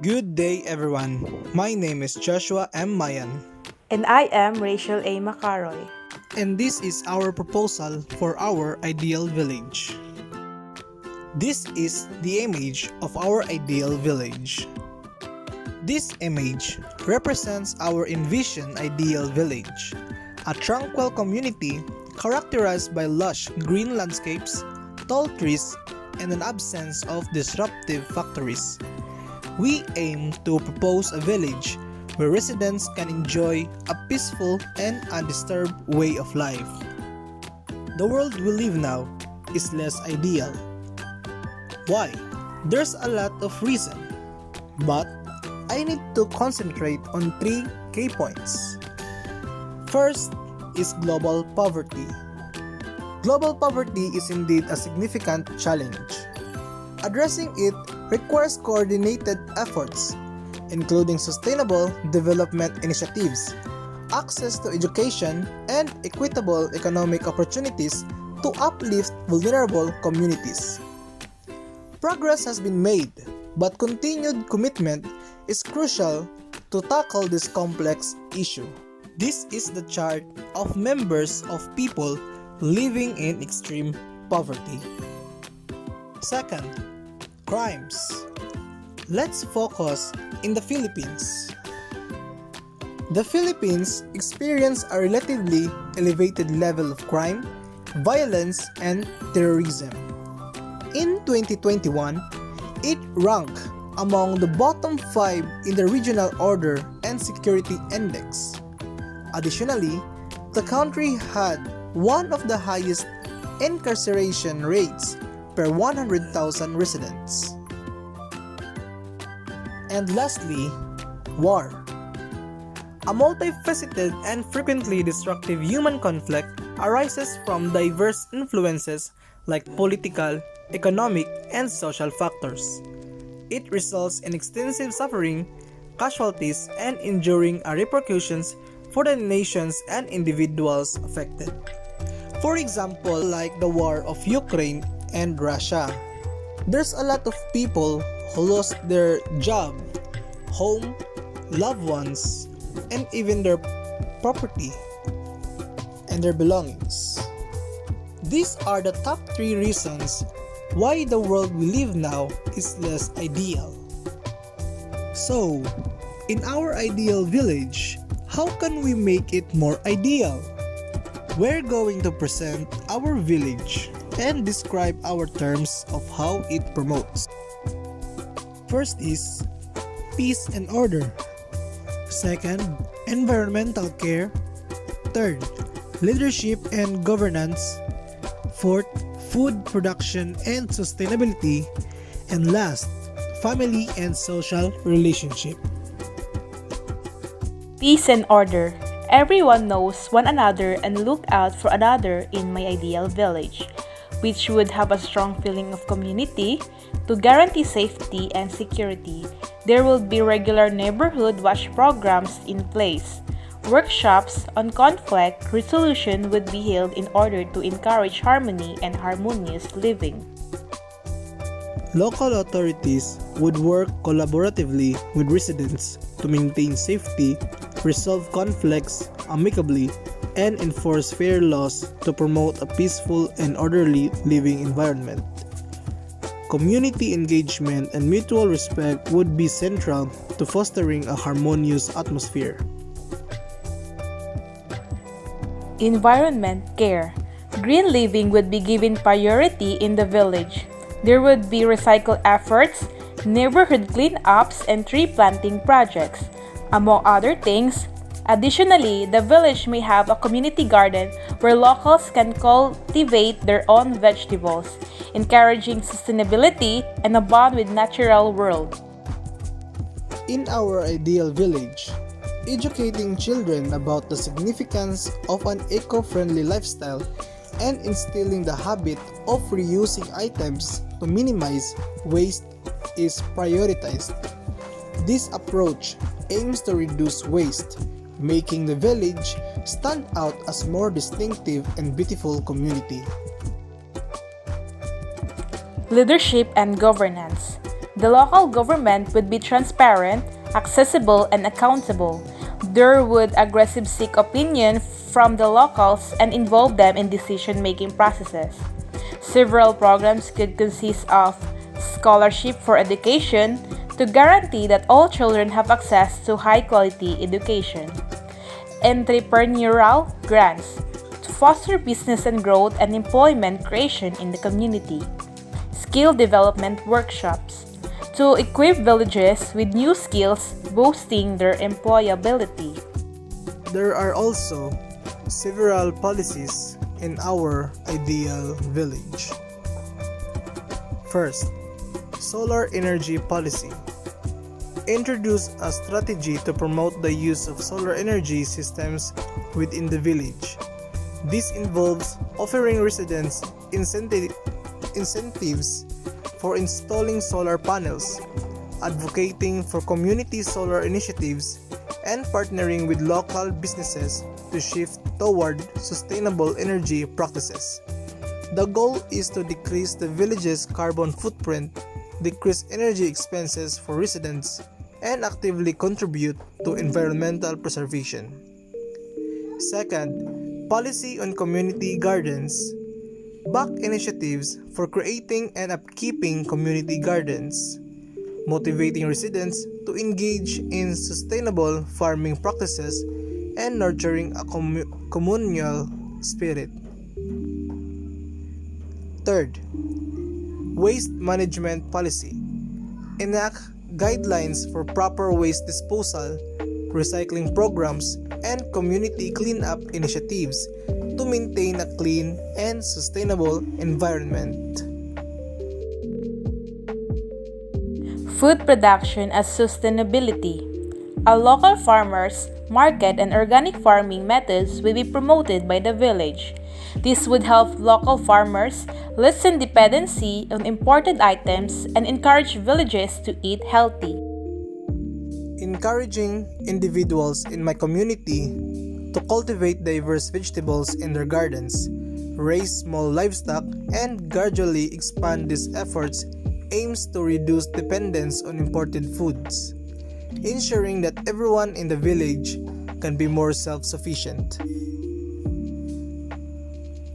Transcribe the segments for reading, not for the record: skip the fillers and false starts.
Good day, everyone. My name is Joshua M. Mayan, And I am Rachel A. Macaroy. and this is our proposal for our ideal village. This is the image of our ideal village. This image represents our envisioned ideal village, a tranquil community characterized by lush green landscapes, tall trees, and an absence of disruptive factories. We aim to propose a village where residents can enjoy a peaceful and undisturbed way of life. The world we live now is less ideal. Why? There's a lot of reason, but I need to concentrate on three key points. First is global poverty. Global poverty is indeed a significant challenge. Addressing it requires coordinated efforts, including sustainable development initiatives, access to education, and equitable economic opportunities to uplift vulnerable communities. Progress has been made, but continued commitment is crucial to tackle this complex issue. This is the chart of members of people living in extreme poverty. Second, crimes. Let's focus in the Philippines. The Philippines experience a relatively elevated level of crime, violence, and terrorism. In 2021, it ranked among the bottom 5 in the Regional Order and Security Index. Additionally, the country had one of the highest incarceration rates per 100,000 residents. And lastly, war. A multifaceted and frequently destructive human conflict arises from diverse influences like political, economic, and social factors. It results in extensive suffering, casualties, and enduring repercussions for the nations and individuals affected. For example, like the war of Ukraine and Russia. There's a lot of people who lost their job, home, loved ones, and even their property and their belongings. These are the top 3 reasons why the world we live now is less ideal. So, in our ideal village, how can we make it more ideal? We're going to present our village and describe our terms of how it promotes. First is peace and order. Second, environmental care. Third, leadership and governance. Fourth, food production and sustainability. And last, family and social relationship. Peace and order. Everyone knows one another and look out for another in my ideal village, which would have a strong feeling of community. To guarantee safety and security, there will be regular neighborhood watch programs in place. Workshops on conflict resolution would be held in order to encourage harmony and harmonious living. Local authorities would work collaboratively with residents to maintain safety, resolve conflicts amicably, and enforce fair laws to promote a peaceful and orderly living environment. Community engagement and mutual respect would be central to fostering a harmonious atmosphere. Environment care. Green living would be given priority in the village. There would be recycle efforts, neighborhood cleanups, and tree planting projects, among other things. Additionally, the village may have a community garden where locals can cultivate their own vegetables, encouraging sustainability and a bond with natural world. In our ideal village, educating children about the significance of an eco-friendly lifestyle and instilling the habit of reusing items to minimize waste is prioritized. This approach aims to reduce waste, making the village stand out as a more distinctive and beautiful community. Leadership and governance. The local government would be transparent, accessible, and accountable. There would aggressive seek opinion from the locals and involve them in decision-making processes. Several programs could consist of scholarship for education to guarantee that all children have access to high-quality education. Entrepreneurial grants to foster business and growth and employment creation in the community. Skill development workshops to equip villages with new skills, boosting their employability. There are also several policies in our ideal village. First, solar energy policy. Introduce a strategy to promote the use of solar energy systems within the village. This involves offering residents incentives for installing solar panels, advocating for community solar initiatives, and partnering with local businesses to shift toward sustainable energy practices. The goal is to decrease the village's carbon footprint, decrease energy expenses for residents, and actively contribute to environmental preservation. Second, policy on community gardens. Back initiatives for creating and upkeeping community gardens, motivating residents to engage in sustainable farming practices and nurturing a communal spirit. Third, waste management policy. Enact guidelines for proper waste disposal, recycling programs, and community cleanup initiatives to maintain a clean and sustainable environment. Food production as sustainability. A local farmers market and organic farming methods will be promoted by the village. This would help local farmers lessen dependency on imported items and encourage villages to eat healthy. Encouraging individuals in my community to cultivate diverse vegetables in their gardens, raise small livestock, and gradually expand these efforts aims to reduce dependence on imported foods, ensuring that everyone in the village can be more self-sufficient.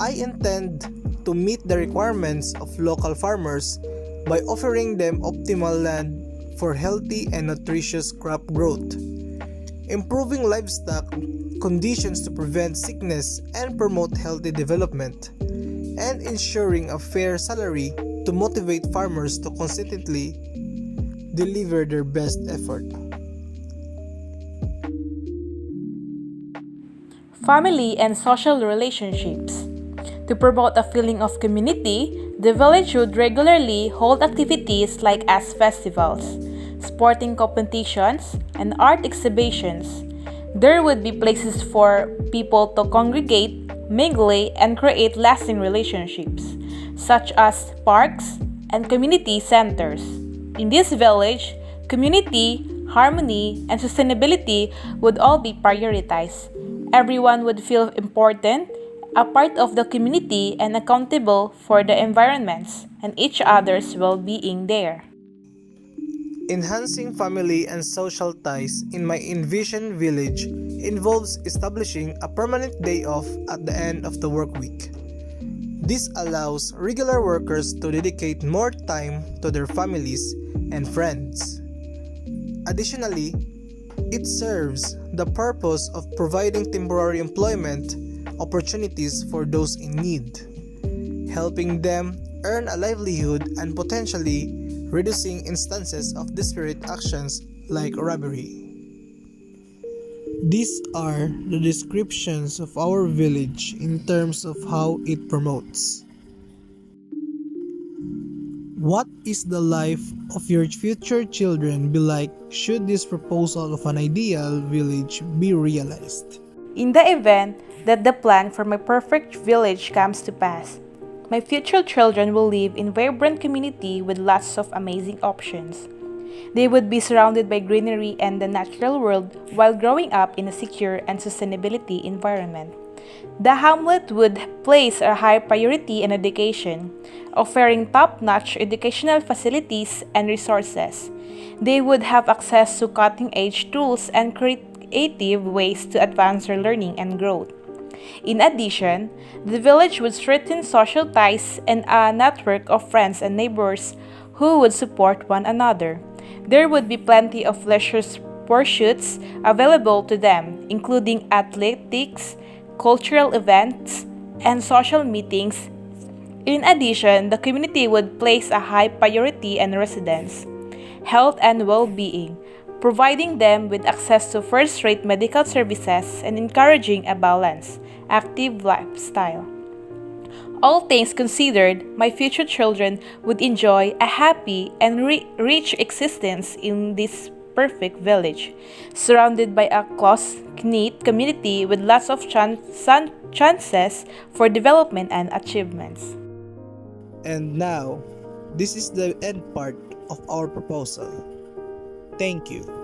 I intend to meet the requirements of local farmers by offering them optimal land for healthy and nutritious crop growth, improving livestock conditions to prevent sickness and promote healthy development, and ensuring a fair salary to motivate farmers to consistently deliver their best effort. Family and social relationships. To promote a feeling of community, the village should regularly hold activities like as festivals, sporting competitions, and art exhibitions. There would be places for people to congregate, mingle, and create lasting relationships, such as parks and community centers. In this village, community, harmony, and sustainability would all be prioritized. Everyone would feel important, a part of the community, and accountable for the environments and each other's well-being there. Enhancing family and social ties in my envisioned village involves establishing a permanent day off at the end of the work week. This allows regular workers to dedicate more time to their families and friends. Additionally, it serves the purpose of providing temporary employment opportunities for those in need, helping them earn a livelihood and potentially reducing instances of desperate actions like robbery. These are the descriptions of our village in terms of how it promotes. What is the life of your future children be like should this proposal of an ideal village be realized? In the event that the plan for my perfect village comes to pass, my future children will live in a vibrant community with lots of amazing options. They would be surrounded by greenery and the natural world while growing up in a secure and sustainability environment. The hamlet would place a high priority in education, offering top-notch educational facilities and resources. They would have access to cutting-edge tools and creative ways to advance their learning and growth. In addition, the village would strengthen social ties and a network of friends and neighbors who would support one another. There would be plenty of leisure pursuits available to them, including athletics, cultural events, and social meetings. In addition, the community would place a high priority on residents' health and well-being, providing them with access to first-rate medical services and encouraging a balanced, active lifestyle. All things considered, my future children would enjoy a happy and rich existence in this perfect village, surrounded by a close-knit community with lots of chances for development and achievements. And now, this is the end part of our proposal. Thank you.